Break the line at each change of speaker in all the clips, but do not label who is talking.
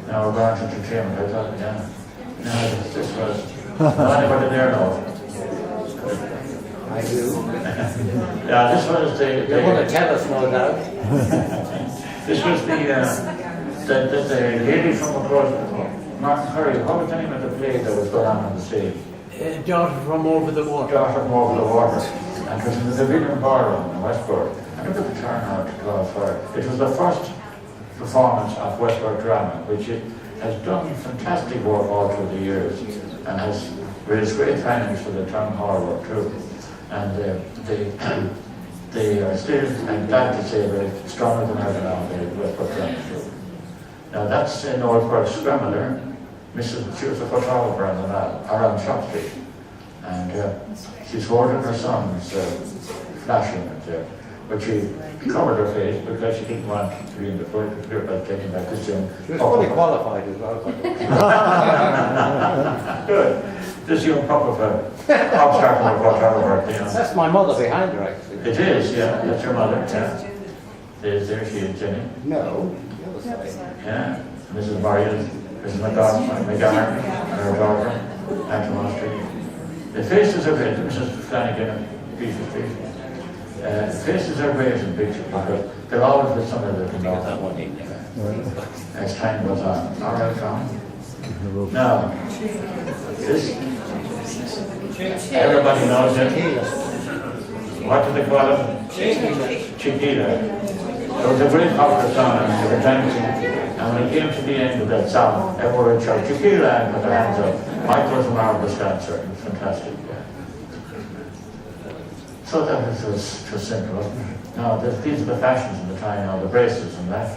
Now we're going to entertainment. I thought, yeah. No, this was. Anybody there know?
I do.
Yeah, this was the.
You want to tell us, no doubt.
This was the lady from across Martin Curry. What was the name of the play that was going on the stage?
Daughter from Over the Water.
Daughter from Over the Water. And it was in the Pavilion Ballroom in Westport. And look at the turnout to God for it. It was the first performance of Westport drama, which has done fantastic work all through the years and has raised great finance for the town hall work too. And they are still, I'm glad to say, very stronger than ever now, the Westport drama troupe. Now that's in Old Perth's grandmother. She was a photographer around Shop Street, and she's holding her son's flash unit there, but she covered her face because she didn't want to be in the photograph by taking that costume.
She was fully qualified as well.
Good. This young pup of a upstart from a photographer. You know.
That's my mother behind her, actually.
It is, yeah. That's your mother. Yeah. There she is, Jenny.
No, the other side.
Yeah. Mrs. Marion. Mrs. McGarn, and her daughter, Antoine Street. The faces are great, Mrs. Flanagan, Beaver Street. The faces are great in pictures because they're always with somebody that can know that one as time goes on. All right, Tom? Now, this, everybody knows it. What do they call it? Chiquita. It was a very popular song, and they were dancing. And when it came to the end of that song, everyone would shout, Chiquita, and put their hands up. Michael was a marvelous dancer. It was fantastic, yeah. So that was simple, wasn't it? Now, these are the fashions of the time now, the braces and that.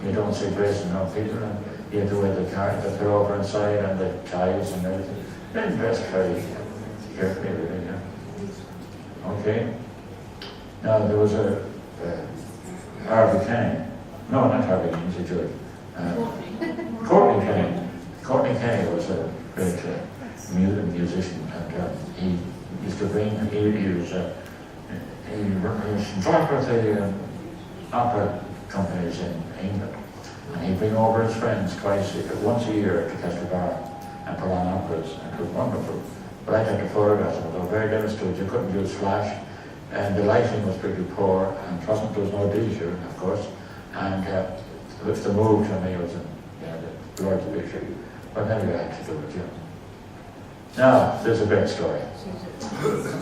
You don't see braces now, people. And you have to wear the pullover inside and the ties and everything. Then dressed very carefully, really, yeah. Okay. Now, there was a Harvey Kenny. No, not Harvey Kenny, he's a judge. Courtney Kenny. Courtney Kenny was a great musician, and he used to bring. He was involved with the opera companies in England, and he'd bring over his friends once a year to Castlebar and put on operas, and it was wonderful. But I had to photograph them. They were very demonstrative. You couldn't use flash, and the lighting was pretty poor, and there was no diesel, of course, and with the move to me was the blurred the picture. But anyway, I had to do it, Now, there's a great story.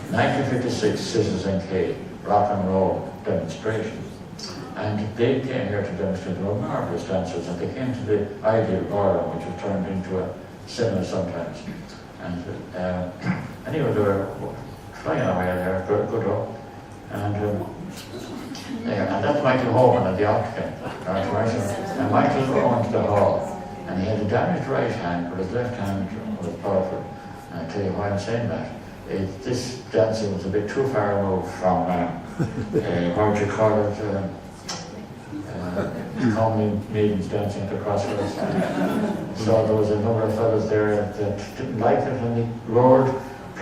1956 Citizens K rock and roll demonstration. And they came here to demonstrate. They were marvelous dancers, and they came to the Ideal Ballroom, which was turned into a cinema sometimes. And anyway, they were flying away there, good up. And that's Michael Homan at the Octagon, and Michael owned the hall, and he had a damaged right hand, but his left hand was powerful. And I'll tell you why I'm saying that. This dancing was a bit too far removed from, what would you call it, comedy meetings dancing at the crossroads. So there was a number of fellows there that didn't like it, and they roared,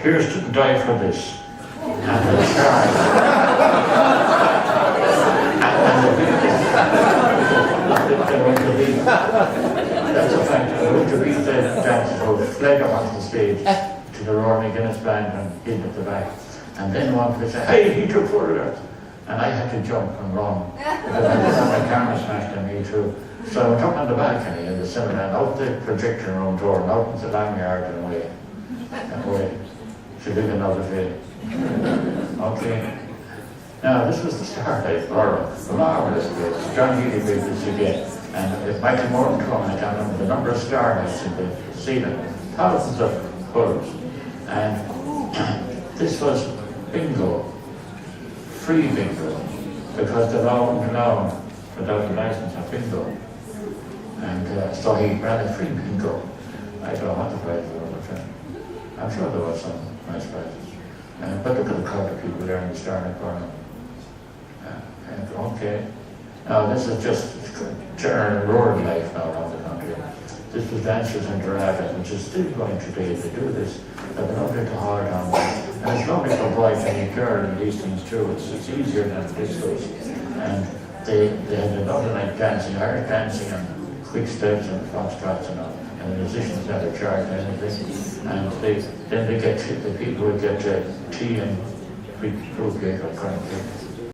"Pierce didn't die for this." And they started. That's a fact. I went to beat the dancers who fled up onto the stage to the Rory McGuinness band and hid at the back. And then one would say, "Hey, he took photographs." And I had to jump and run because I didn't have my camera smashed on me too. So I went up on the balcony in the cinema and out the projection room door and out into the long yard and away. To live another day. Okay. Now, this was the Starlight Borough, the marvelous place. John Healy did this again. And if Michael Morton come, I can't remember the number of starlights in the ceiling, thousands of bulbs. And this was bingo, free bingo, because the law wouldn't allow without a license of bingo. And so he ran a free bingo. I don't know what the prizes were, but I'm sure there was some nice prizes. But look at the crowd of people there in the Starlight Borough. Okay. Now this is just general rural life now around the country. This was Dancers in Drogheda, which is still going today. They do this. They've been lovely to hard on. And it's lovely for boys and girls and these things too. It's easier than discos. And they had another night dancing, Irish dancing and quick steps and foxtrots and all. And the musicians never charge anything. And then the people will get tea and fruit cake or current cake.